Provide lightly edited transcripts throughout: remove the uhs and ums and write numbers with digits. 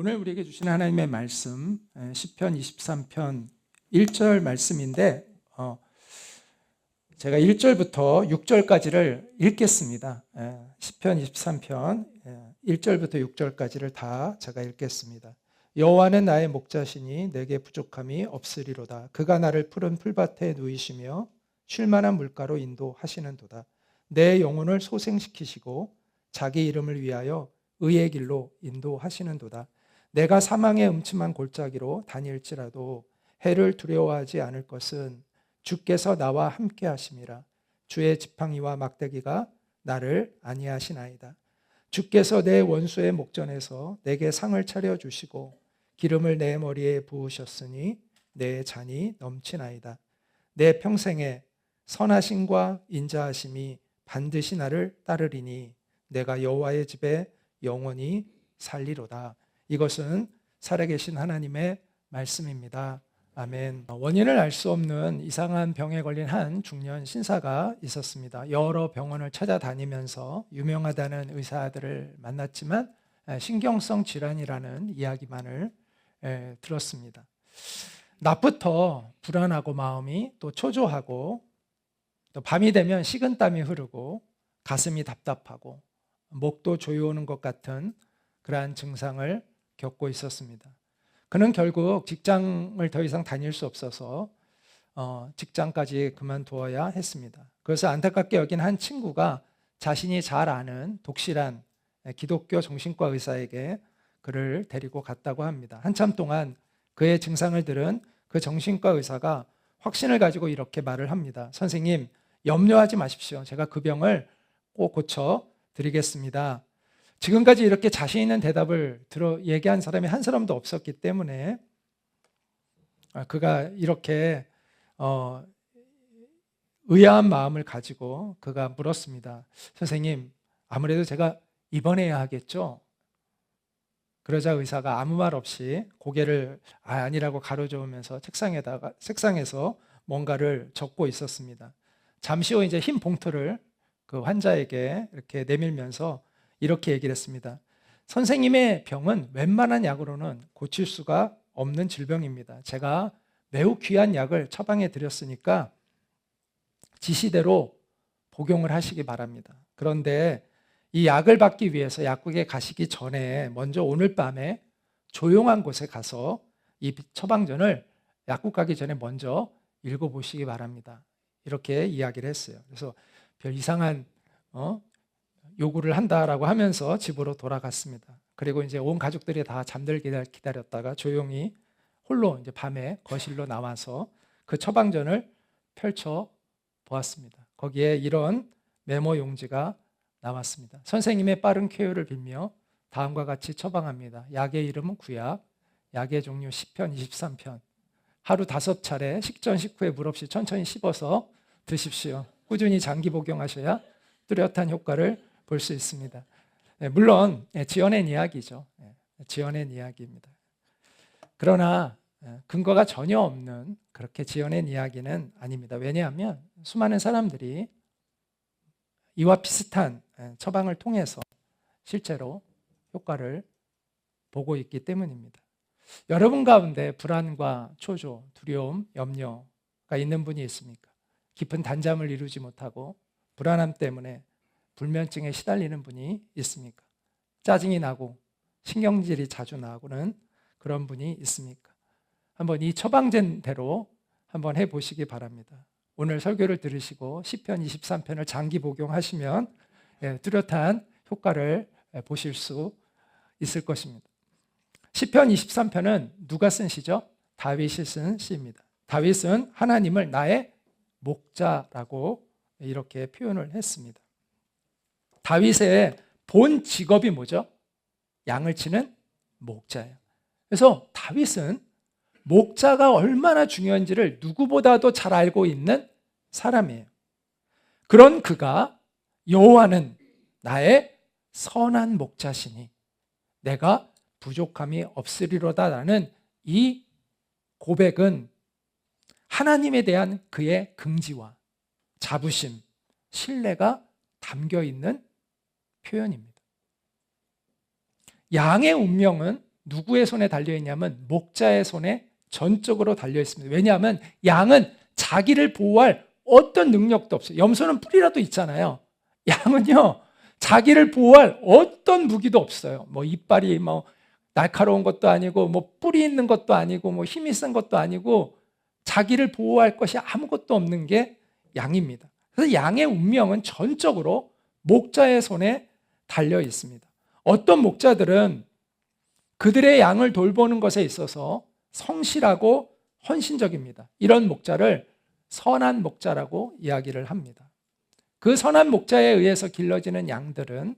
오늘 우리에게 주신 하나님의 말씀 시편 23편 1절 말씀인데 제가 1절부터 6절까지를 읽겠습니다. 시편 23편 1절부터 6절까지를 다 제가 읽겠습니다. 여호와는 나의 목자시니 내게 부족함이 없으리로다. 그가 나를 푸른 풀밭에 누이시며 쉴만한 물가로 인도하시는도다. 내 영혼을 소생시키시고 자기 이름을 위하여 의의 길로 인도하시는도다. 내가 사망의 음침한 골짜기로 다닐지라도 해를 두려워하지 않을 것은 주께서 나와 함께 하심이라. 주의 지팡이와 막대기가 나를 안위하시나이다. 주께서 내 원수의 목전에서 내게 상을 차려주시고 기름을 내 머리에 부으셨으니 내 잔이 넘치나이다. 내 평생에 선하심과 인자하심이 반드시 나를 따르리니 내가 여호와의 집에 영원히 살리로다. 이것은 살아계신 하나님의 말씀입니다. 아멘. 원인을 알 수 없는 이상한 병에 걸린 한 중년 신사가 있었습니다. 여러 병원을 찾아다니면서 유명하다는 의사들을 만났지만 신경성 질환이라는 이야기만을 들었습니다. 낮부터 불안하고 마음이 또 초조하고 또 밤이 되면 식은땀이 흐르고 가슴이 답답하고 목도 조여오는 것 같은 그러한 증상을 겪고 있었습니다. 그는 결국 직장을 더 이상 다닐 수 없어서 직장까지 그만두어야 했습니다. 그래서 안타깝게 여긴 한 친구가 자신이 잘 아는 독실한 기독교 정신과 의사에게 그를 데리고 갔다고 합니다. 한참 동안 그의 증상을 들은 그 정신과 의사가 확신을 가지고 이렇게 말을 합니다. 선생님, 염려하지 마십시오. 제가 그 병을 꼭 고쳐드리겠습니다. 지금까지 이렇게 자신 있는 대답을 얘기한 사람이 한 사람도 없었기 때문에 그가 이렇게 의아한 마음을 가지고 그가 물었습니다. 선생님, 아무래도 제가 입원해야 하겠죠? 그러자 의사가 아무 말 없이 고개를 아니라고 가로저으면서 책상에서 뭔가를 적고 있었습니다. 잠시 후 이제 흰 봉투를 그 환자에게 이렇게 내밀면서 이렇게 얘기를 했습니다. 선생님의 병은 웬만한 약으로는 고칠 수가 없는 질병입니다. 제가 매우 귀한 약을 처방해 드렸으니까 지시대로 복용을 하시기 바랍니다. 그런데 이 약을 받기 위해서 약국에 가시기 전에 먼저 오늘 밤에 조용한 곳에 가서 이 처방전을 약국 가기 전에 먼저 읽어보시기 바랍니다. 이렇게 이야기를 했어요. 그래서 별 이상한 요구를 한다라고 하면서 집으로 돌아갔습니다. 그리고 이제 온 가족들이 다 잠들기를 기다렸다가 조용히 홀로 이제 밤에 거실로 나와서 그 처방전을 펼쳐 보았습니다. 거기에 이런 메모 용지가 나왔습니다. 선생님의 빠른 쾌유를 빌며 다음과 같이 처방합니다. 약의 이름은 구약, 약의 종류 시편 23편. 하루 5차례 식전 식후에 물 없이 천천히 씹어서 드십시오. 꾸준히 장기 복용하셔야 뚜렷한 효과를 볼 수 있습니다. 물론 지어낸 이야기죠. 지어낸 이야기입니다. 그러나 근거가 전혀 없는 그렇게 지어낸 이야기는 아닙니다. 왜냐하면 수많은 사람들이 이와 비슷한 처방을 통해서 실제로 효과를 보고 있기 때문입니다. 여러분 가운데 불안과 초조, 두려움, 염려가 있는 분이 있습니까? 깊은 단잠을 이루지 못하고 불안함 때문에 불면증에 시달리는 분이 있습니까? 짜증이 나고 신경질이 자주 나고는 그런 분이 있습니까? 한번 이 처방전대로 한번 해보시기 바랍니다. 오늘 설교를 들으시고 시편 23편을 장기 복용하시면 뚜렷한 효과를 보실 수 있을 것입니다. 시편 23편은 누가 쓴 시죠? 다윗이 쓴 시입니다. 다윗은 하나님을 나의 목자라고 이렇게 표현을 했습니다. 다윗의 본 직업이 뭐죠? 양을 치는 목자예요. 그래서 다윗은 목자가 얼마나 중요한지를 누구보다도 잘 알고 있는 사람이에요. 그런 그가 여호와는 나의 선한 목자시니 내가 부족함이 없으리로다라는 이 고백은 하나님에 대한 그의 긍지와 자부심, 신뢰가 담겨 있는 표현입니다. 양의 운명은 누구의 손에 달려 있냐면 목자의 손에 전적으로 달려 있습니다. 왜냐하면 양은 자기를 보호할 어떤 능력도 없어요. 염소는 뿔이라도 있잖아요. 양은요, 자기를 보호할 어떤 무기도 없어요. 뭐 이빨이 뭐 날카로운 것도 아니고 뭐 뿔이 있는 것도 아니고 뭐 힘이 센 것도 아니고 자기를 보호할 것이 아무것도 없는 게 양입니다. 그래서 양의 운명은 전적으로 목자의 손에 달려 있습니다. 어떤 목자들은 그들의 양을 돌보는 것에 있어서 성실하고 헌신적입니다. 이런 목자를 선한 목자라고 이야기를 합니다. 그 선한 목자에 의해서 길러지는 양들은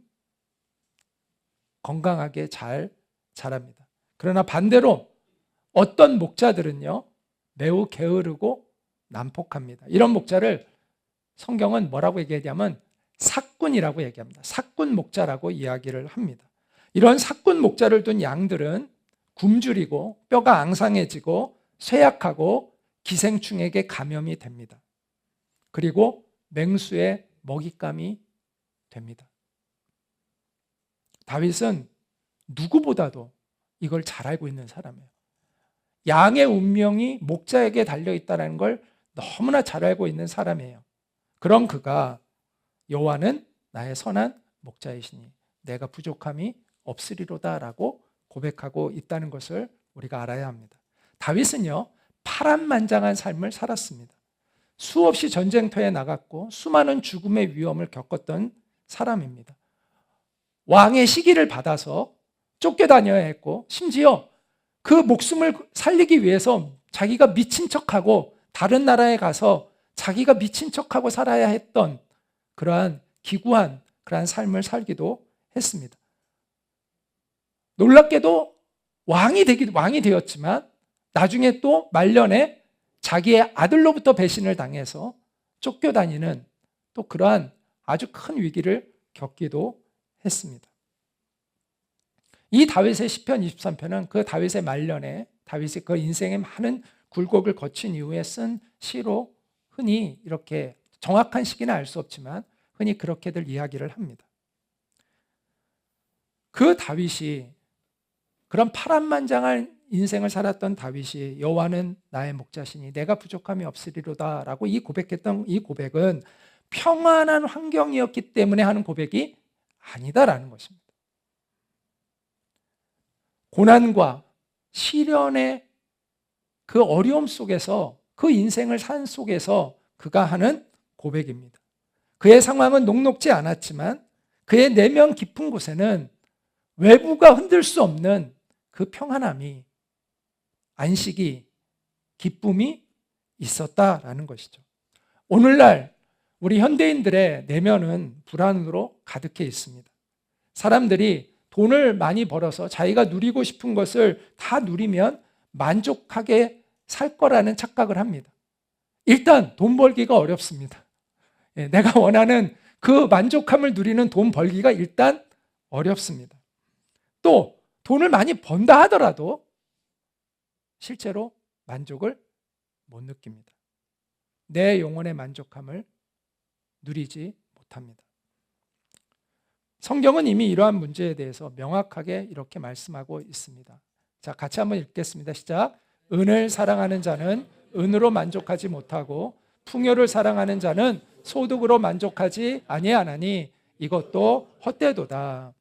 건강하게 잘 자랍니다. 그러나 반대로 어떤 목자들은요, 매우 게으르고 난폭합니다. 이런 목자를 성경은 뭐라고 얘기하냐면 삭군이라고 얘기합니다. 삭군 목자라고 이야기를 합니다. 이런 삭군 목자를 둔 양들은 굶주리고 뼈가 앙상해지고 쇠약하고 기생충에게 감염이 됩니다. 그리고 맹수의 먹잇감이 됩니다. 다윗은 누구보다도 이걸 잘 알고 있는 사람이에요. 양의 운명이 목자에게 달려있다는 걸 너무나 잘 알고 있는 사람이에요. 그럼 그가 여호와는 나의 선한 목자이시니 내가 부족함이 없으리로다라고 고백하고 있다는 것을 우리가 알아야 합니다. 다윗은요, 파란만장한 삶을 살았습니다. 수없이 전쟁터에 나갔고 수많은 죽음의 위험을 겪었던 사람입니다. 왕의 시기를 받아서 쫓겨다녀야 했고 심지어 그 목숨을 살리기 위해서 자기가 미친 척하고 다른 나라에 가서 자기가 미친 척하고 살아야 했던 그러한 기구한 그러한 삶을 살기도 했습니다. 놀랍게도 왕이 되었지만 나중에 또 말년에 자기의 아들로부터 배신을 당해서 쫓겨다니는 또 그러한 아주 큰 위기를 겪기도 했습니다. 이 다윗의 시편 23편은 그 다윗의 말년에 다윗이 그 인생의 많은 굴곡을 거친 이후에 쓴 시로 흔히 이렇게 정확한 시기는 알 수 없지만 흔히 그렇게들 이야기를 합니다. 그 다윗이 그런 파란만장한 인생을 살았던 다윗이 여호와는 나의 목자시니 내가 부족함이 없으리로다라고 고백했던 이 고백은 평안한 환경이었기 때문에 하는 고백이 아니다라는 것입니다. 고난과 시련의 그 어려움 속에서 그 인생을 산 속에서 그가 하는 고백입니다. 그의 상황은 녹록지 않았지만 그의 내면 깊은 곳에는 외부가 흔들 수 없는 그 평안함이, 안식이, 기쁨이 있었다라는 것이죠. 오늘날 우리 현대인들의 내면은 불안으로 가득해 있습니다. 사람들이 돈을 많이 벌어서 자기가 누리고 싶은 것을 다 누리면 만족하게 살 거라는 착각을 합니다. 일단 돈 벌기가 어렵습니다. 내가 원하는 그 만족함을 누리는 돈 벌기가 일단 어렵습니다. 또 돈을 많이 번다 하더라도 실제로 만족을 못 느낍니다. 내 영혼의 만족함을 누리지 못합니다. 성경은 이미 이러한 문제에 대해서 명확하게 이렇게 말씀하고 있습니다. 자, 같이 한번 읽겠습니다. 시작. 은을 사랑하는 자는 은으로 만족하지 못하고 풍요를 사랑하는 자는 소득으로 만족하지 아니하나니 이것도 헛되도다.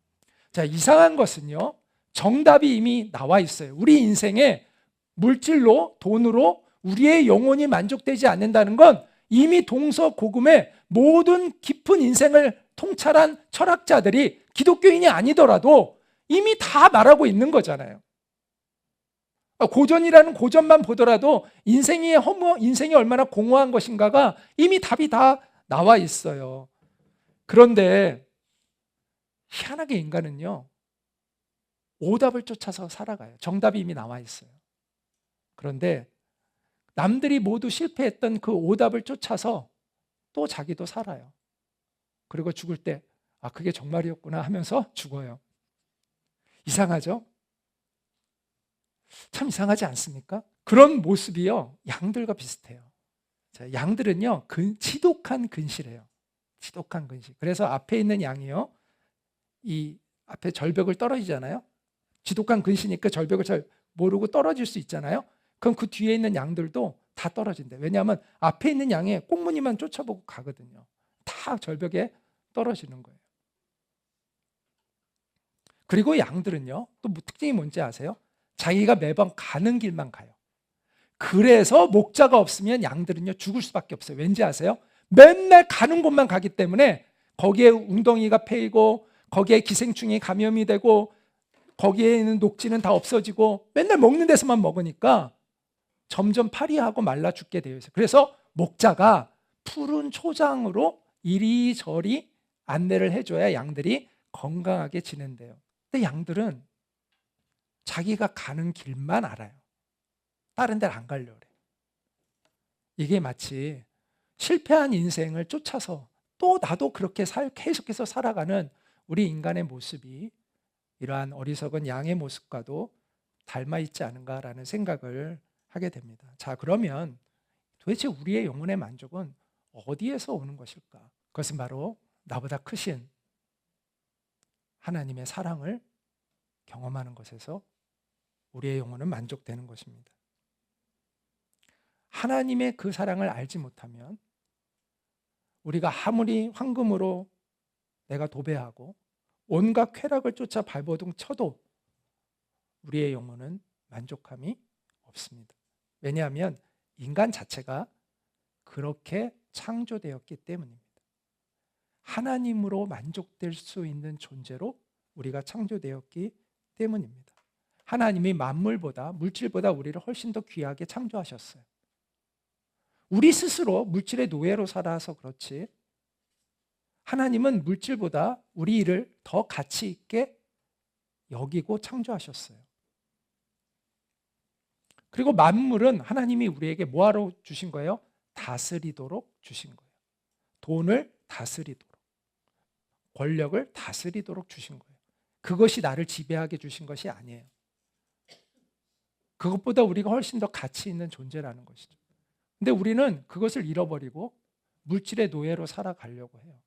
자, 이상한 것은요, 정답이 이미 나와 있어요. 우리 인생에 물질로, 돈으로 우리의 영혼이 만족되지 않는다는 건 이미 동서고금의 모든 깊은 인생을 통찰한 철학자들이 기독교인이 아니더라도 이미 다 말하고 있는 거잖아요. 고전이라는 고전만 보더라도 인생이 얼마나 공허한 것인가가 이미 답이 다 나와 있어요. 그런데 희한하게 인간은요, 오답을 쫓아서 살아가요. 정답이 이미 나와 있어요. 그런데 남들이 모두 실패했던 그 오답을 쫓아서 또 자기도 살아요. 그리고 죽을 때 그게 정말이었구나 하면서 죽어요. 이상하죠? 참 이상하지 않습니까? 그런 모습이요, 양들과 비슷해요. 자, 양들은요, 지독한 근실해요. 지독한 근실. 그래서 앞에 있는 양이요, 이 앞에 절벽을 떨어지잖아요. 지독한 근시니까 절벽을 잘 모르고 떨어질 수 있잖아요. 그럼 그 뒤에 있는 양들도 다 떨어진대. 왜냐하면 앞에 있는 양의 꽁무니만 쫓아보고 가거든요. 다 절벽에 떨어지는 거예요. 그리고 양들은요, 또 특징이 뭔지 아세요? 자기가 매번 가는 길만 가요. 그래서 목자가 없으면 양들은요 죽을 수밖에 없어요. 왠지 아세요? 맨날 가는 곳만 가기 때문에 거기에 웅덩이가 패이고 거기에 기생충이 감염이 되고 거기에 있는 녹지는 다 없어지고 맨날 먹는 데서만 먹으니까 점점 파리하고 말라 죽게 되어 있어요. 그래서 목자가 푸른 초장으로 이리저리 안내를 해줘야 양들이 건강하게 지낸대요. 근데 양들은 자기가 가는 길만 알아요. 다른 데를 안 가려고 그래. 이게 마치 실패한 인생을 쫓아서 또 나도 그렇게 계속해서 살아가는 우리 인간의 모습이 이러한 어리석은 양의 모습과도 닮아 있지 않은가라는 생각을 하게 됩니다. 자, 그러면 도대체 우리의 영혼의 만족은 어디에서 오는 것일까? 그것은 바로 나보다 크신 하나님의 사랑을 경험하는 것에서 우리의 영혼은 만족되는 것입니다. 하나님의 그 사랑을 알지 못하면 우리가 아무리 황금으로 내가 도배하고 온갖 쾌락을 쫓아 발버둥 쳐도 우리의 영혼은 만족함이 없습니다. 왜냐하면 인간 자체가 그렇게 창조되었기 때문입니다. 하나님으로 만족될 수 있는 존재로 우리가 창조되었기 때문입니다. 하나님이 만물보다, 물질보다 우리를 훨씬 더 귀하게 창조하셨어요. 우리 스스로 물질의 노예로 살아서 그렇지 하나님은 물질보다 우리 일을 더 가치 있게 여기고 창조하셨어요. 그리고 만물은 하나님이 우리에게 뭐하러 주신 거예요? 다스리도록 주신 거예요. 돈을 다스리도록, 권력을 다스리도록 주신 거예요. 그것이 나를 지배하게 주신 것이 아니에요. 그것보다 우리가 훨씬 더 가치 있는 존재라는 것이죠. 근데 우리는 그것을 잃어버리고 물질의 노예로 살아가려고 해요.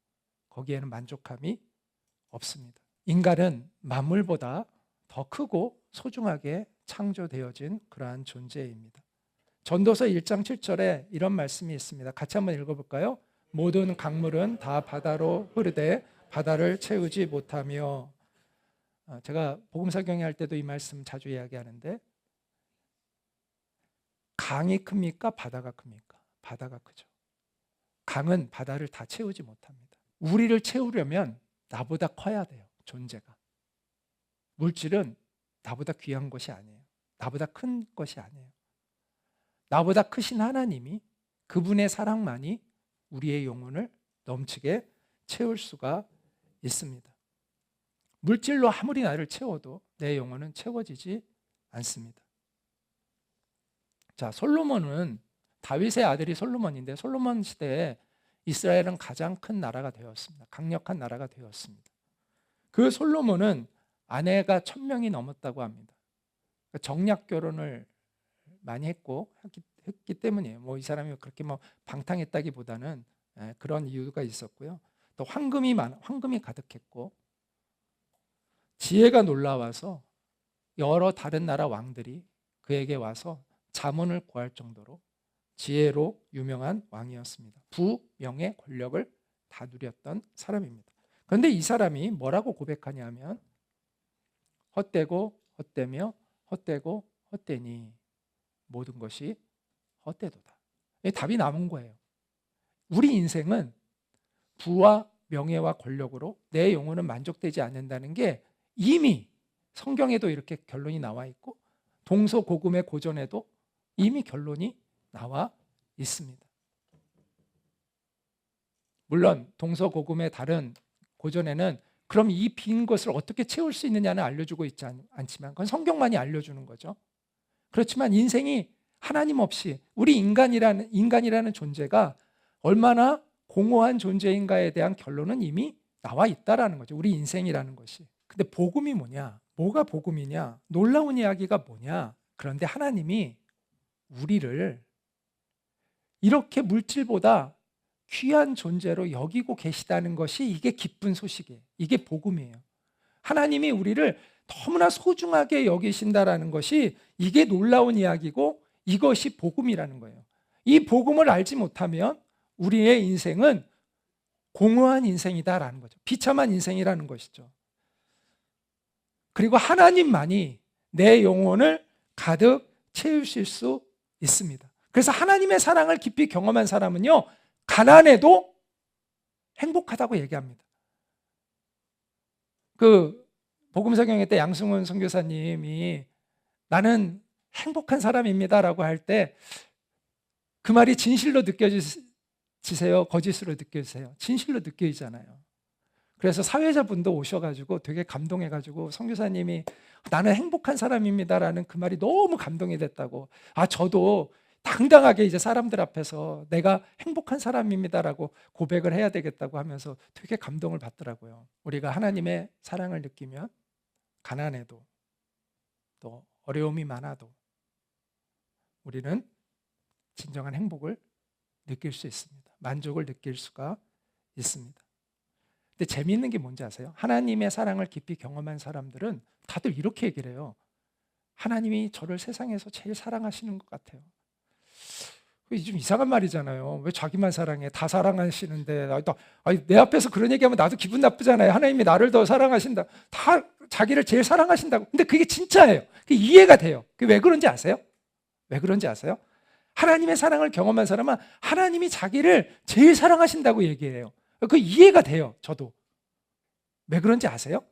거기에는 만족함이 없습니다. 인간은 만물보다 더 크고 소중하게 창조되어진 그러한 존재입니다. 전도서 1장 7절에 이런 말씀이 있습니다. 같이 한번 읽어볼까요? 모든 강물은 다 바다로 흐르되 바다를 채우지 못하며. 제가 복음서 경외할 때도 이 말씀 자주 이야기하는데, 강이 큽니까? 바다가 큽니까? 바다가 크죠. 강은 바다를 다 채우지 못합니다. 우리를 채우려면 나보다 커야 돼요, 존재가. 물질은 나보다 귀한 것이 아니에요. 나보다 큰 것이 아니에요. 나보다 크신 하나님이, 그분의 사랑만이 우리의 영혼을 넘치게 채울 수가 있습니다. 물질로 아무리 나를 채워도 내 영혼은 채워지지 않습니다. 자, 솔로몬은, 다윗의 아들이 솔로몬인데 솔로몬 시대에 이스라엘은 가장 큰 나라가 되었습니다. 강력한 나라가 되었습니다. 그 솔로몬은 아내가 1000명이 넘었다고 합니다. 정략 결혼을 많이 했기 때문이에요. 뭐 이 사람이 그렇게 뭐 방탕했다기보다는 그런 이유가 있었고요. 또 황금이 가득했고, 지혜가 놀라워서 여러 다른 나라 왕들이 그에게 와서 자문을 구할 정도로 지혜로 유명한 왕이었습니다. 부, 명예, 권력을 다 누렸던 사람입니다. 그런데 이 사람이 뭐라고 고백하냐면, 헛되고 헛되며 헛되고 헛되니 모든 것이 헛되도다. 답이 남은 거예요. 우리 인생은 부와 명예와 권력으로 내 영혼은 만족되지 않는다는 게 이미 성경에도 이렇게 결론이 나와 있고, 동서고금의 고전에도 이미 결론이 나와 있습니다. 물론 동서고금의 다른 고전에는 그럼 이 빈 것을 어떻게 채울 수 있느냐는 알려주고 있지 않지만, 그건 성경만이 알려주는 거죠. 그렇지만 인생이 하나님 없이 우리 인간이라는 존재가 얼마나 공허한 존재인가에 대한 결론은 이미 나와 있다라는 거죠. 우리 인생이라는 것이. 근데 복음이 뭐냐? 뭐가 복음이냐? 놀라운 이야기가 뭐냐? 그런데 하나님이 우리를 이렇게 물질보다 귀한 존재로 여기고 계시다는 것이, 이게 기쁜 소식이에요. 이게 복음이에요. 하나님이 우리를 너무나 소중하게 여기신다라는 것이 이게 놀라운 이야기고 이것이 복음이라는 거예요. 이 복음을 알지 못하면 우리의 인생은 공허한 인생이다라는 거죠. 비참한 인생이라는 것이죠. 그리고 하나님만이 내 영혼을 가득 채우실 수 있습니다. 그래서 하나님의 사랑을 깊이 경험한 사람은요, 가난해도 행복하다고 얘기합니다. 그 복음성경회 때 양승훈 선교사님이 나는 행복한 사람입니다라고 할 때 그 말이 진실로 느껴지세요? 거짓으로 느껴지세요? 진실로 느껴지잖아요. 그래서 사회자분도 오셔가지고 되게 감동해가지고 선교사님이 나는 행복한 사람입니다라는 그 말이 너무 감동이 됐다고. 저도 당당하게 이제 사람들 앞에서 내가 행복한 사람입니다라고 고백을 해야 되겠다고 하면서 되게 감동을 받더라고요. 우리가 하나님의 사랑을 느끼면 가난해도 또 어려움이 많아도 우리는 진정한 행복을 느낄 수 있습니다. 만족을 느낄 수가 있습니다. 근데 재미있는 게 뭔지 아세요? 하나님의 사랑을 깊이 경험한 사람들은 다들 이렇게 얘기를 해요. 하나님이 저를 세상에서 제일 사랑하시는 것 같아요. 좀 이상한 말이잖아요. 왜 자기만 사랑해? 다 사랑하시는데 내 앞에서 그런 얘기하면 나도 기분 나쁘잖아요. 하나님이 나를 더 사랑하신다. 다 자기를 제일 사랑하신다고. 근데 그게 진짜예요. 그게 이해가 돼요. 그게 왜 그런지 아세요? 왜 그런지 아세요? 하나님의 사랑을 경험한 사람은 하나님이 자기를 제일 사랑하신다고 얘기해요. 그 이해가 돼요. 저도. 왜 그런지 아세요?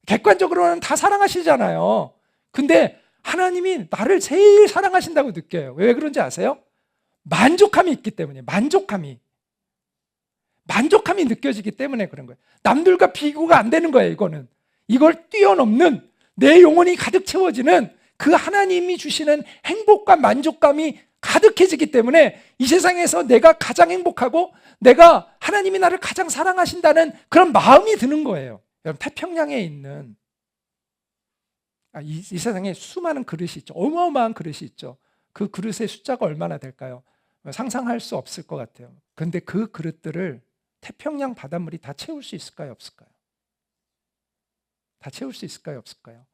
객관적으로는 다 사랑하시잖아요. 근데 하나님이 나를 제일 사랑하신다고 느껴요. 왜 그런지 아세요? 만족함이 있기 때문이에요. 만족함이 느껴지기 때문에 그런 거예요. 남들과 비교가 안 되는 거예요. 이걸 뛰어넘는 내 영혼이 가득 채워지는 그 하나님이 주시는 행복과 만족감이 가득해지기 때문에 이 세상에서 내가 가장 행복하고 내가 하나님이 나를 가장 사랑하신다는 그런 마음이 드는 거예요. 여러분, 태평양에 있는 이 세상에 수많은 그릇이 있죠. 어마어마한 그릇이 있죠. 그 그릇의 숫자가 얼마나 될까요? 상상할 수 없을 것 같아요. 그런데 그 그릇들을 태평양 바닷물이 다 채울 수 있을까요? 없을까요? 다 채울 수 있을까요? 없을까요?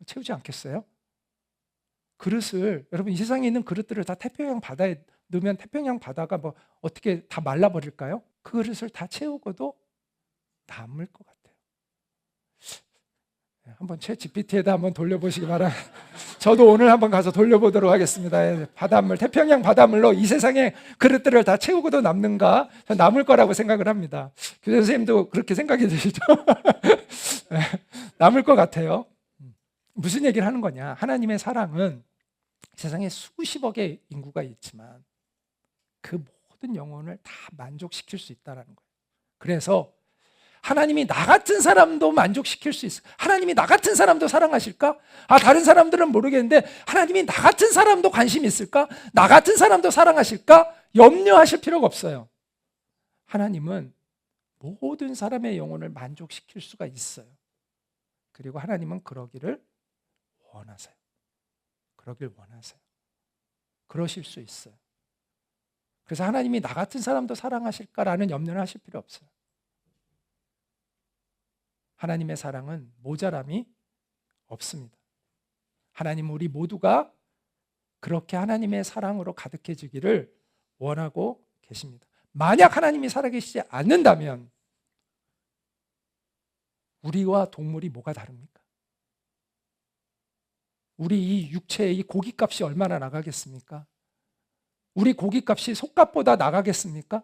채우지 않겠어요? 그릇을, 여러분, 이 세상에 있는 그릇들을 다 태평양 바다에 넣으면 태평양 바다가 뭐 어떻게 다 말라버릴까요? 그 그릇을 다 채우고도 남을 것 같아요. 한번 챗GPT에다 한번 돌려보시기 바랍니다. 저도 오늘 한번 가서 돌려보도록 하겠습니다. 바닷물, 태평양 바닷물로 이 세상의 그릇들을 다 채우고도 남는가? 남을 거라고 생각을 합니다. 교장 선생님도 그렇게 생각이 드시죠? 남을 것 같아요. 무슨 얘기를 하는 거냐? 하나님의 사랑은 세상에 수십억의 인구가 있지만 그 모든 영혼을 다 만족시킬 수 있다는 거예요. 그래서 하나님이 나 같은 사람도 만족시킬 수 있어. 하나님이 나 같은 사람도 사랑하실까? 다른 사람들은 모르겠는데 하나님이 나 같은 사람도 관심이 있을까? 나 같은 사람도 사랑하실까? 염려하실 필요가 없어요. 하나님은 모든 사람의 영혼을 만족시킬 수가 있어요. 그리고 하나님은 그러기를 원하세요. 그러길 원하세요. 그러실 수 있어요. 그래서 하나님이 나 같은 사람도 사랑하실까라는 염려는 하실 필요 없어요. 하나님의 사랑은 모자람이 없습니다. 하나님, 우리 모두가 그렇게 하나님의 사랑으로 가득해지기를 원하고 계십니다. 만약 하나님이 살아계시지 않는다면 우리와 동물이 뭐가 다릅니까? 우리 이 육체의 이 고깃값이 얼마나 나가겠습니까? 우리 고깃값이 속값보다 나가겠습니까?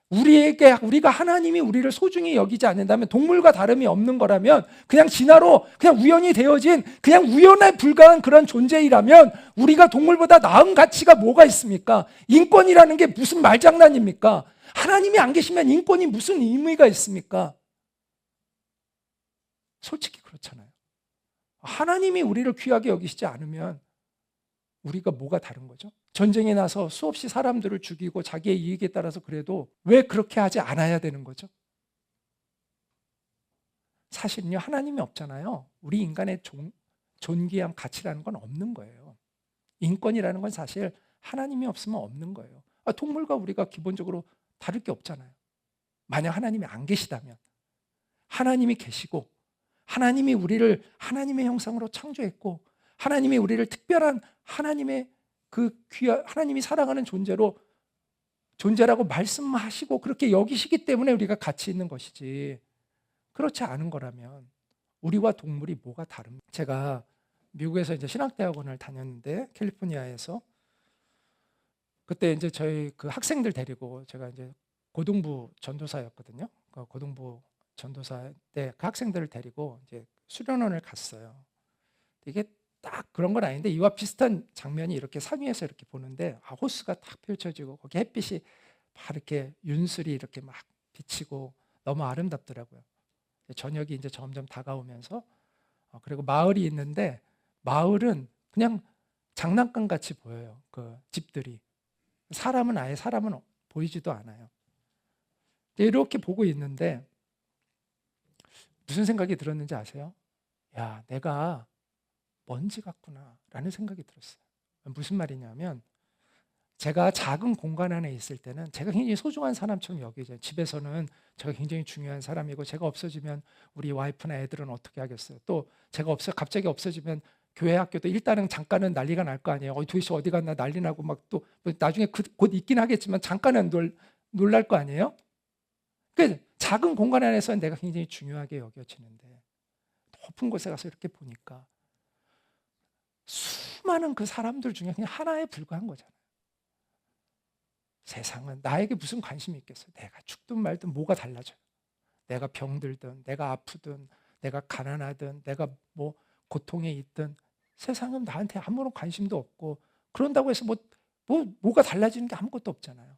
우리가 하나님이 우리를 소중히 여기지 않는다면, 동물과 다름이 없는 거라면, 그냥 진화로 그냥 우연히 되어진 그냥 우연에 불과한 그런 존재이라면 우리가 동물보다 나은 가치가 뭐가 있습니까? 인권이라는 게 무슨 말장난입니까? 하나님이 안 계시면 인권이 무슨 의미가 있습니까? 솔직히 그렇잖아요. 하나님이 우리를 귀하게 여기시지 않으면 우리가 뭐가 다른 거죠? 전쟁에 나서 수없이 사람들을 죽이고 자기의 이익에 따라서 그래도 왜 그렇게 하지 않아야 되는 거죠? 사실은요, 하나님이 없잖아요. 우리 인간의 존귀함, 가치라는 건 없는 거예요. 인권이라는 건 사실 하나님이 없으면 없는 거예요. 동물과 우리가 기본적으로 다를 게 없잖아요. 만약 하나님이 안 계시다면. 하나님이 계시고 하나님이 우리를 하나님의 형상으로 창조했고 하나님이 우리를 특별한 하나님의 하나님이 사랑하는 존재라고 말씀하시고 그렇게 여기시기 때문에 우리가 가치 있는 것이지, 그렇지 않은 거라면 우리와 동물이 뭐가 다릅니까? 제가 미국에서 이제 신학대학원을 다녔는데 캘리포니아에서 그때 이제 저희 그 학생들 데리고 제가 이제 고등부 전도사였거든요. 그 고등부 전도사 때 그 학생들을 데리고 이제 수련원을 갔어요. 이게 딱 그런 건 아닌데 이와 비슷한 장면이 이렇게 산 위에서 이렇게 보는데 호수가 딱 펼쳐지고 거기 햇빛이 막 이렇게 윤슬이 이렇게 막 비치고 너무 아름답더라고요. 저녁이 이제 점점 다가오면서 그리고 마을이 있는데 마을은 그냥 장난감 같이 보여요. 그 집들이. 사람은 보이지도 않아요. 이렇게 보고 있는데 무슨 생각이 들었는지 아세요? 야, 내가 먼지 같구나 라는 생각이 들었어요. 무슨 말이냐면 제가 작은 공간 안에 있을 때는 제가 굉장히 소중한 사람처럼 여겨져요. 집에서는 제가 굉장히 중요한 사람이고 제가 없어지면 우리 와이프나 애들은 어떻게 하겠어요. 또 제가 갑자기 없어지면 교회 학교도 일단은 잠깐은 난리가 날 거 아니에요. 도대체 어디 갔나 난리 나고 막 또 나중에 곧 있긴 하겠지만 잠깐은 놀랄 거 아니에요. 그러니까 작은 공간 안에서는 내가 굉장히 중요하게 여겨지는데 높은 곳에 가서 이렇게 보니까 수많은 그 사람들 중에 그냥 하나에 불과한 거잖아요. 세상은 나에게 무슨 관심이 있겠어요. 내가 죽든 말든 뭐가 달라져요. 내가 병들든 내가 아프든 내가 가난하든 내가 뭐 고통에 있든 세상은 나한테 아무런 관심도 없고 그런다고 해서 뭐가 달라지는 게 아무것도 없잖아요.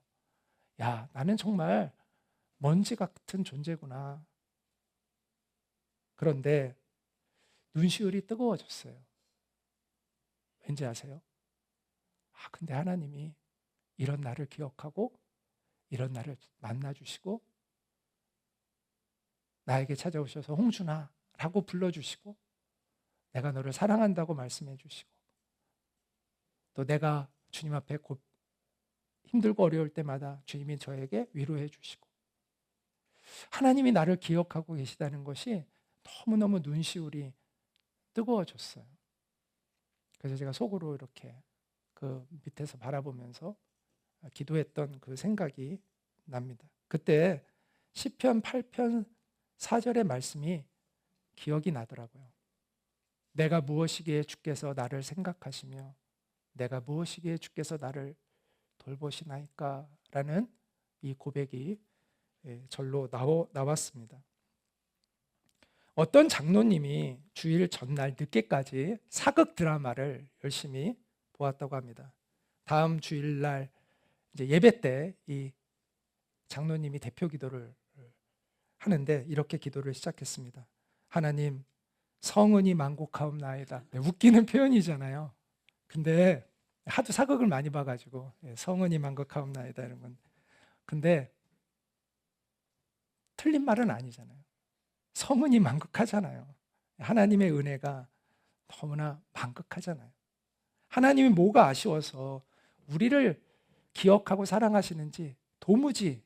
야, 나는 정말 먼지 같은 존재구나. 그런데 눈시울이 뜨거워졌어요. 왠지 아세요? 근데 하나님이 이런 나를 기억하고 이런 나를 만나주시고 나에게 찾아오셔서 홍준아 라고 불러주시고 내가 너를 사랑한다고 말씀해 주시고 또 내가 주님 앞에 곧 힘들고 어려울 때마다 주님이 저에게 위로해 주시고 하나님이 나를 기억하고 계시다는 것이 너무너무 눈시울이 뜨거워졌어요. 그래서 제가 속으로 이렇게 그 밑에서 바라보면서 기도했던 그 생각이 납니다. 그때 시편 8편 4절의 말씀이 기억이 나더라고요. 내가 무엇이기에 주께서 나를 생각하시며 내가 무엇이기에 주께서 나를 돌보시나이까 라는 이 고백이 절로 나왔습니다. 어떤 장로님이 주일 전날 늦게까지 사극 드라마를 열심히 보았다고 합니다. 다음 주일날 이제 예배 때 이 장로님이 대표 기도를 하는데 이렇게 기도를 시작했습니다. 하나님, 성은이 만곡하옵나이다. 웃기는 표현이잖아요. 근데 하도 사극을 많이 봐가지고 성은이 만곡하옵나이다 이런 건. 근데 틀린 말은 아니잖아요. 성은이 만극하잖아요. 하나님의 은혜가 너무나 만극하잖아요. 하나님이 뭐가 아쉬워서 우리를 기억하고 사랑하시는지 도무지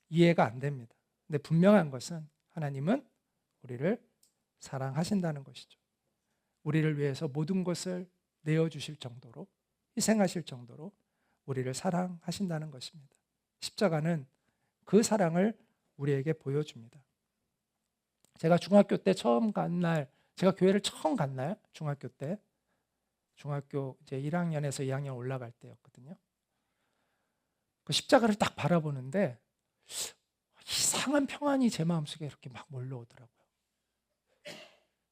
이해가 안 됩니다. 근데 분명한 것은 하나님은 우리를 사랑하신다는 것이죠. 우리를 위해서 모든 것을 내어주실 정도로 희생하실 정도로 우리를 사랑하신다는 것입니다. 십자가는 그 사랑을 우리에게 보여줍니다. 제가 중학교 때 처음 간 날, 제가 교회를 처음 간 날, 중학교 때, 중학교 이제 1학년에서 2학년 올라갈 때였거든요. 그 십자가를 딱 바라보는데 이상한 평안이 제 마음속에 이렇게 막 몰려오더라고요.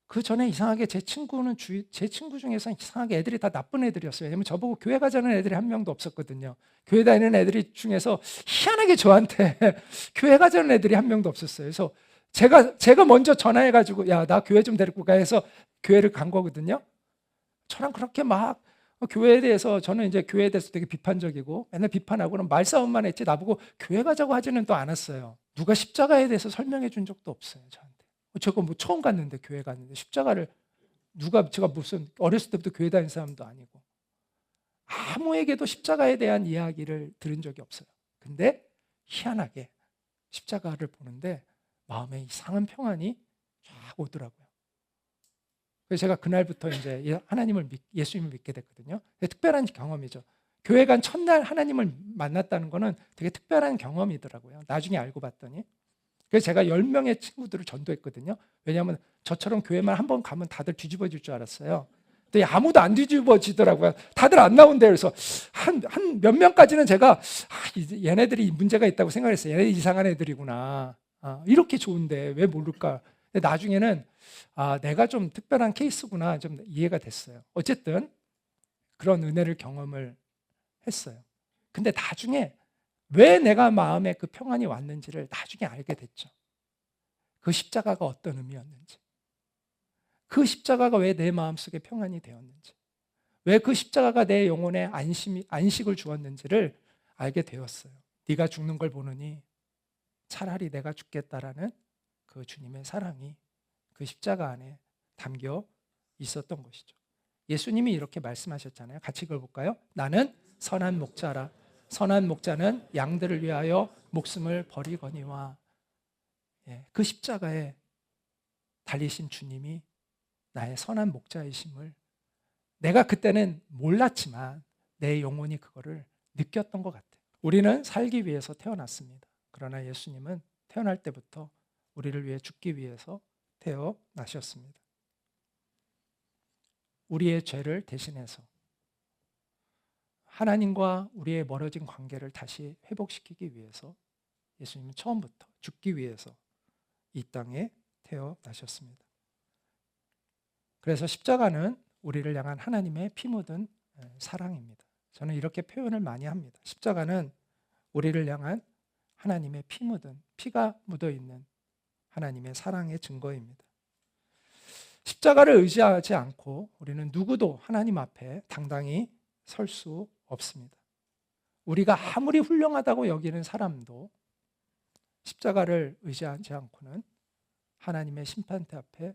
그 전에 이상하게 제 친구 중에서 이상하게 애들이 다 나쁜 애들이었어요. 왜냐면 저보고 교회 가자는 애들이 한 명도 없었거든요. 교회 다니는 애들이 중에서 희한하게 저한테 교회 가자는 애들이 한 명도 없었어요. 그래서 제가 먼저 전화해가지고 야, 나 교회 좀 데리고 가 해서 교회를 간 거거든요. 저랑 그렇게 막 교회에 대해서 저는 이제 교회에 대해서 되게 비판적이고 맨날 비판하고는 말싸움만 했지 나보고 교회 가자고 하지는 또 않았어요. 누가 십자가에 대해서 설명해 준 적도 없어요, 저한테. 제가 뭐 처음 갔는데 교회 갔는데 십자가를 제가 무슨 어렸을 때부터 교회 다닌 사람도 아니고 아무에게도 십자가에 대한 이야기를 들은 적이 없어요. 근데 희한하게 십자가를 보는데 마음에 이상한 평안이 쫙 오더라고요. 그래서 제가 그날부터 이제 예수님을 믿게 됐거든요. 특별한 경험이죠. 교회 간 첫날 하나님을 만났다는 거는 되게 특별한 경험이더라고요. 나중에 알고 봤더니. 그래서 제가 10명의 친구들을 전도했거든요. 왜냐하면 저처럼 교회만 한 번 가면 다들 뒤집어질 줄 알았어요. 근데 아무도 안 뒤집어지더라고요. 다들 안 나온대요. 그래서 한 몇 명까지는 제가 얘네들이 문제가 있다고 생각했어요. 얘네들 이상한 애들이구나. 이렇게 좋은데 왜 모를까. 근데 나중에는 내가 좀 특별한 케이스구나 좀 이해가 됐어요. 어쨌든 그런 은혜를 경험을 했어요. 근데 나중에 왜 내가 마음에 그 평안이 왔는지를 나중에 알게 됐죠. 그 십자가가 어떤 의미였는지, 그 십자가가 왜 내 마음속에 평안이 되었는지, 왜 그 십자가가 내 영혼에 안식을 주었는지를 알게 되었어요. 네가 죽는 걸 보느니 차라리 내가 죽겠다라는 그 주님의 사랑이 그 십자가 안에 담겨 있었던 것이죠. 예수님이 이렇게 말씀하셨잖아요. 같이 읽어볼까요? 나는 선한 목자라. 선한 목자는 양들을 위하여 목숨을 버리거니와. 그 십자가에 달리신 주님이 나의 선한 목자이심을 내가 그때는 몰랐지만 내 영혼이 그거를 느꼈던 것 같아요. 우리는 살기 위해서 태어났습니다. 그러나 예수님은 태어날 때부터 우리를 위해 죽기 위해서 태어나셨습니다. 우리의 죄를 대신해서 하나님과 우리의 멀어진 관계를 다시 회복시키기 위해서 예수님은 처음부터 죽기 위해서 이 땅에 태어나셨습니다. 그래서 십자가는 우리를 향한 하나님의 피 묻은 사랑입니다. 저는 이렇게 표현을 많이 합니다. 십자가는 우리를 향한 하나님의 피 묻은, 피가 묻어 있는 하나님의 사랑의 증거입니다. 십자가를 의지하지 않고 우리는 누구도 하나님 앞에 당당히 설 수 없습니다. 우리가 아무리 훌륭하다고 여기는 사람도 십자가를 의지하지 않고는 하나님의 심판대 앞에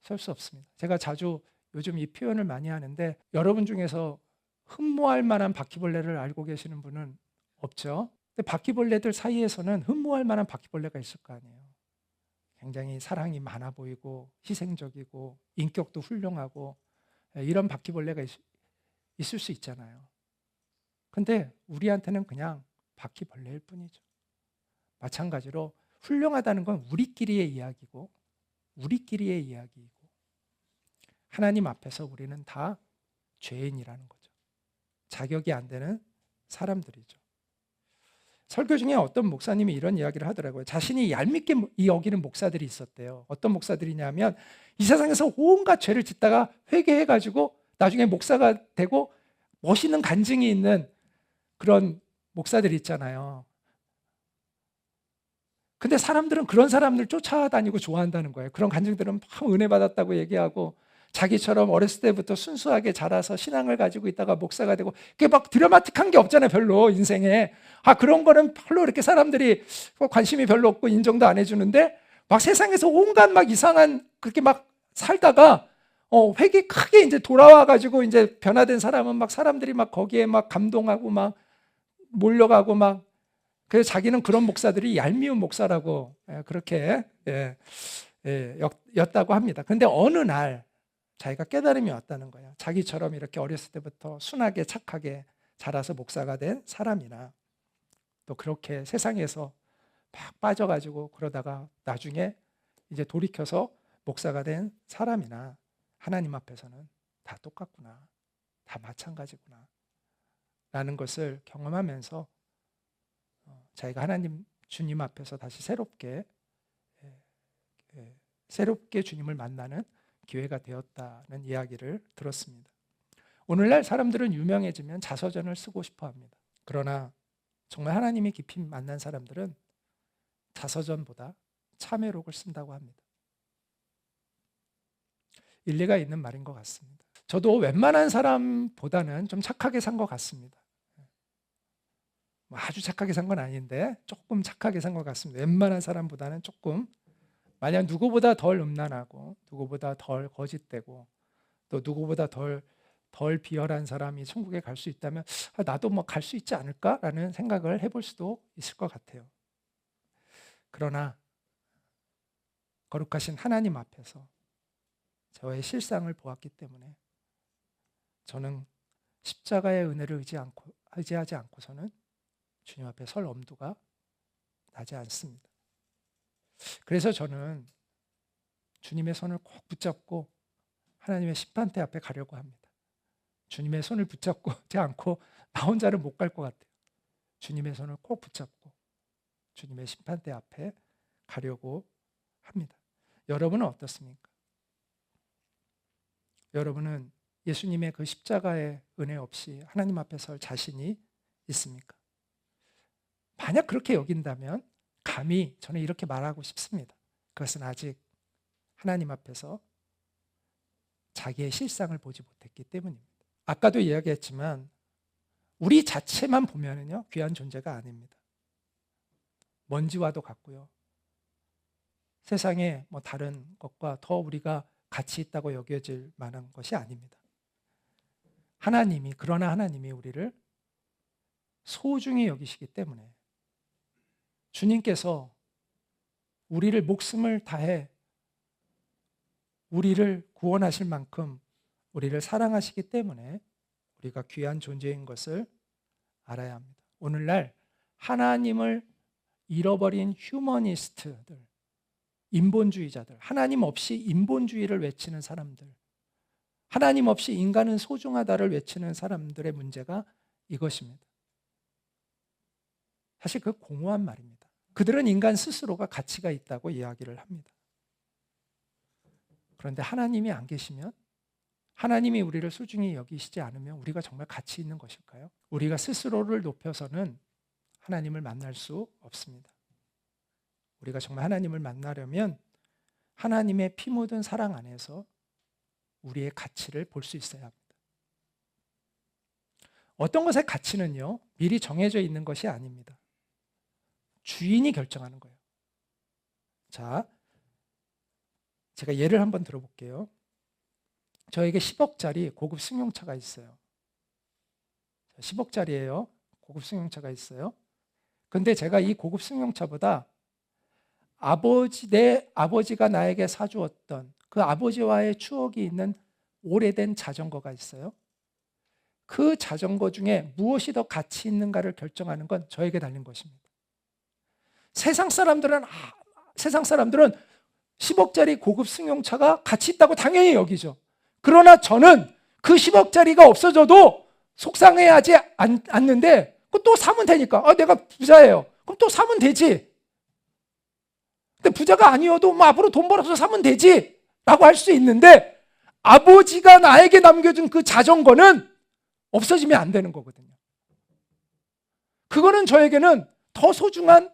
설 수 없습니다. 제가 자주 요즘 이 표현을 많이 하는데 여러분 중에서 흠모할 만한 바퀴벌레를 알고 계시는 분은 없죠? 근데 바퀴벌레들 사이에서는 흠모할 만한 바퀴벌레가 있을 거 아니에요. 굉장히 사랑이 많아 보이고 희생적이고 인격도 훌륭하고 이런 바퀴벌레가 있을 수 있잖아요. 근데 우리한테는 그냥 바퀴벌레일 뿐이죠. 마찬가지로 훌륭하다는 건 우리끼리의 이야기고 우리끼리의 이야기이고 하나님 앞에서 우리는 다 죄인이라는 거죠. 자격이 안 되는 사람들이죠. 설교 중에 어떤 목사님이 이런 이야기를 하더라고요. 자신이 얄밉게 여기는 목사들이 있었대요. 어떤 목사들이냐면 이 세상에서 온갖 죄를 짓다가 회개해가지고 나중에 목사가 되고 멋있는 간증이 있는 그런 목사들이 있잖아요. 근데 사람들은 그런 사람들 쫓아다니고 좋아한다는 거예요. 그런 간증들은 막 은혜 받았다고 얘기하고 자기처럼 어렸을 때부터 순수하게 자라서 신앙을 가지고 있다가 목사가 되고 그게 막 드라마틱한 게 없잖아요. 별로 인생에. 그런 거는 별로 이렇게 사람들이 관심이 별로 없고 인정도 안 해주는데 막 세상에서 온갖 막 이상한 그렇게 막 살다가 회개 크게 이제 돌아와가지고 이제 변화된 사람은 막 사람들이 막 거기에 막 감동하고 막 몰려가고 막 그래서 자기는 그런 목사들이 얄미운 목사라고 그렇게 였다고 합니다. 근데 어느 날 자기가 깨달음이 왔다는 거예요. 자기처럼 이렇게 어렸을 때부터 순하게 착하게 자라서 목사가 된 사람이나 또 그렇게 세상에서 막 빠져가지고 그러다가 나중에 이제 돌이켜서 목사가 된 사람이나 하나님 앞에서는 다 똑같구나. 다 마찬가지구나. 라는 것을 경험하면서 자기가 하나님 주님 앞에서 다시 새롭게 주님을 만나는 기회가 되었다는 이야기를 들었습니다. 오늘날 사람들은 유명해지면 자서전을 쓰고 싶어 합니다. 그러나 정말 하나님이 깊이 만난 사람들은 자서전보다 참회록을 쓴다고 합니다. 일리가 있는 말인 것 같습니다. 저도 웬만한 사람보다는 좀 착하게 산 것 같습니다. 아주 착하게 산 건 아닌데 조금 착하게 산 것 같습니다. 웬만한 사람보다는 조금. 만약 누구보다 덜 음란하고 누구보다 덜 거짓되고 또 누구보다 덜 비열한 사람이 천국에 갈 수 있다면 나도 뭐 갈 수 있지 않을까라는 생각을 해볼 수도 있을 것 같아요. 그러나 거룩하신 하나님 앞에서 저의 실상을 보았기 때문에 저는 십자가의 은혜를 의지하지 않고서는 주님 앞에 설 엄두가 나지 않습니다. 그래서 저는 주님의 손을 꼭 붙잡고 하나님의 심판대 앞에 가려고 합니다. 주님의 손을 붙잡지 않고 나 혼자는 못 갈 것 같아요. 주님의 손을 꼭 붙잡고 주님의 심판대 앞에 가려고 합니다. 여러분은 어떻습니까? 여러분은 예수님의 그 십자가의 은혜 없이 하나님 앞에 설 자신이 있습니까? 만약 그렇게 여긴다면 감히 저는 이렇게 말하고 싶습니다. 그것은 아직 하나님 앞에서 자기의 실상을 보지 못했기 때문입니다. 아까도 이야기했지만 우리 자체만 보면은요, 귀한 존재가 아닙니다. 먼지와도 같고요. 세상에 뭐 다른 것과 더 우리가 가치 있다고 여겨질 만한 것이 아닙니다. 그러나 하나님이 우리를 소중히 여기시기 때문에 주님께서 우리를 목숨을 다해 우리를 구원하실 만큼 우리를 사랑하시기 때문에 우리가 귀한 존재인 것을 알아야 합니다. 오늘날 하나님을 잃어버린 휴머니스트들, 인본주의자들, 하나님 없이 인본주의를 외치는 사람들, 하나님 없이 인간은 소중하다를 외치는 사람들의 문제가 이것입니다. 사실 그 공허한 말입니다. 그들은 인간 스스로가 가치가 있다고 이야기를 합니다. 그런데 하나님이 안 계시면, 하나님이 우리를 소중히 여기시지 않으면 우리가 정말 가치 있는 것일까요? 우리가 스스로를 높여서는 하나님을 만날 수 없습니다. 우리가 정말 하나님을 만나려면 하나님의 피 묻은 사랑 안에서 우리의 가치를 볼 수 있어야 합니다. 어떤 것의 가치는요, 미리 정해져 있는 것이 아닙니다. 주인이 결정하는 거예요. 자, 제가 예를 한번 들어볼게요. 저에게 10억짜리 고급 승용차가 있어요. 10억짜리예요. 고급 승용차가 있어요. 근데 제가 이 고급 승용차보다 내 아버지가 나에게 사주었던 그 아버지와의 추억이 있는 오래된 자전거가 있어요. 그 자전거 중에 무엇이 더 가치 있는가를 결정하는 건 저에게 달린 것입니다. 세상 사람들은 10억짜리 고급 승용차가 가치 있다고 당연히 여기죠. 그러나 저는 그 10억짜리가 없어져도 속상해하지 않는데 또 사면 되니까. 내가 부자예요. 그럼 또 사면 되지. 근데 부자가 아니어도 앞으로 돈 벌어서 사면 되지 라고 할 수 있는데, 아버지가 나에게 남겨준 그 자전거는 없어지면 안 되는 거거든요. 그거는 저에게는 더 소중한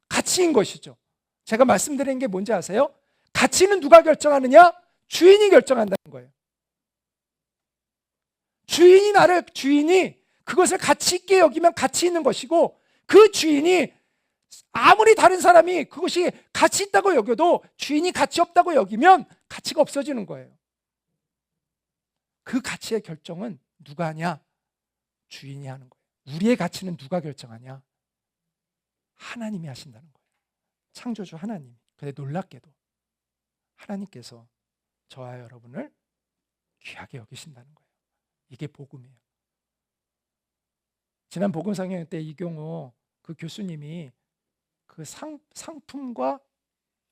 가치인 것이죠. 제가 말씀드린 게 뭔지 아세요? 가치는 누가 결정하느냐? 주인이 결정한다는 거예요. 주인이 그것을 가치 있게 여기면 가치 있는 것이고, 그 주인이 아무리 다른 사람이 그것이 가치 있다고 여겨도 주인이 가치 없다고 여기면 가치가 없어지는 거예요. 그 가치의 결정은 누가 하냐? 주인이 하는 거예요. 우리의 가치는 누가 결정하냐? 하나님이 하신다는 거예요. 창조주 하나님. 근데 놀랍게도 하나님께서 저와 여러분을 귀하게 여기신다는 거예요. 이게 복음이에요. 지난 복음 상영 때 이경호 그 교수님이 그 상품과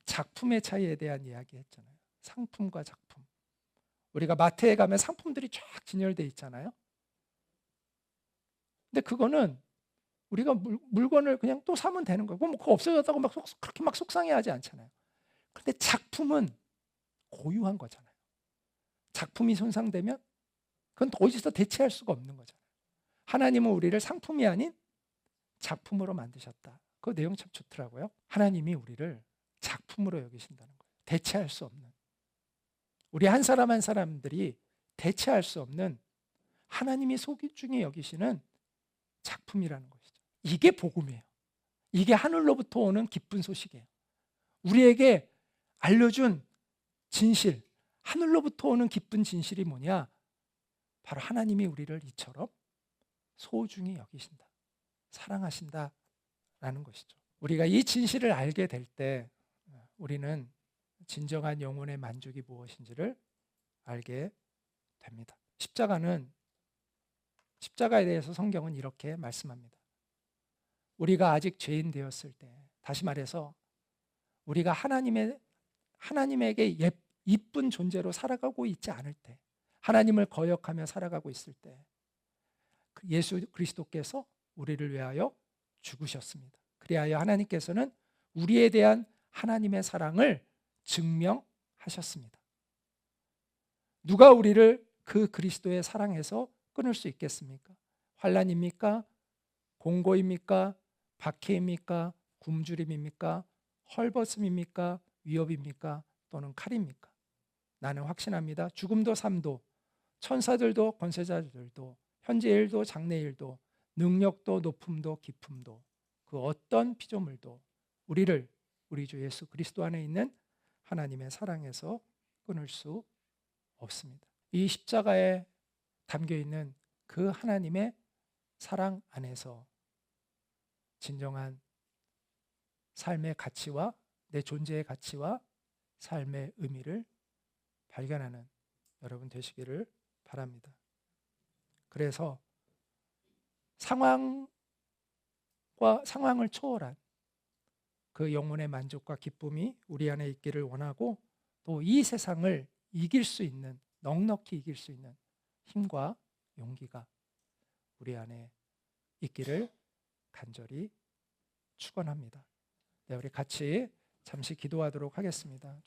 작품의 차이에 대한 이야기 했잖아요. 상품과 작품. 우리가 마트에 가면 상품들이 쫙 진열되어 있잖아요. 근데 그거는 우리가 물건을 그냥 또 사면 되는 거고, 그거 없어졌다고 그렇게 막 속상해하지 않잖아요. 그런데 작품은 고유한 거잖아요. 작품이 손상되면 그건 어디서 대체할 수가 없는 거잖아요. 하나님은 우리를 상품이 아닌 작품으로 만드셨다. 그 내용 참 좋더라고요. 하나님이 우리를 작품으로 여기신다는 거예요. 대체할 수 없는. 우리 한 사람 한 사람들이 대체할 수 없는 하나님이 소중히 여기시는 작품이라는 것이죠. 이게 복음이에요. 이게 하늘로부터 오는 기쁜 소식이에요. 우리에게 알려준 진실, 하늘로부터 오는 기쁜 진실이 뭐냐? 바로 하나님이 우리를 이처럼 소중히 여기신다, 사랑하신다라는 것이죠. 우리가 이 진실을 알게 될 때 우리는 진정한 영혼의 만족이 무엇인지를 알게 됩니다. 십자가에 대해서 성경은 이렇게 말씀합니다. 우리가 아직 죄인 되었을 때, 다시 말해서 우리가 하나님에게 이쁜 존재로 살아가고 있지 않을 때, 하나님을 거역하며 살아가고 있을 때 예수 그리스도께서 우리를 위하여 죽으셨습니다. 그리하여 하나님께서는 우리에 대한 하나님의 사랑을 증명하셨습니다. 누가 우리를 그 그리스도의 사랑에서 끊을 수 있겠습니까? 환난입니까? 공고입니까? 박해입니까? 굶주림입니까? 헐벗음입니까? 위협입니까? 또는 칼입니까? 나는 확신합니다. 죽음도 삶도, 천사들도 권세자들도, 현재 일도 장래 일도, 능력도 높음도 깊음도, 그 어떤 피조물도 우리를 우리 주 예수 그리스도 안에 있는 하나님의 사랑에서 끊을 수 없습니다. 이 십자가에 담겨 있는 그 하나님의 사랑 안에서 진정한 삶의 가치와 내 존재의 가치와 삶의 의미를 발견하는 여러분 되시기를 바랍니다. 그래서 상황을 초월한 그 영혼의 만족과 기쁨이 우리 안에 있기를 원하고, 또 이 세상을 이길 수 있는, 넉넉히 이길 수 있는 힘과 용기가 우리 안에 있기를 간절히 축원합니다. 네, 우리 같이 잠시 기도하도록 하겠습니다.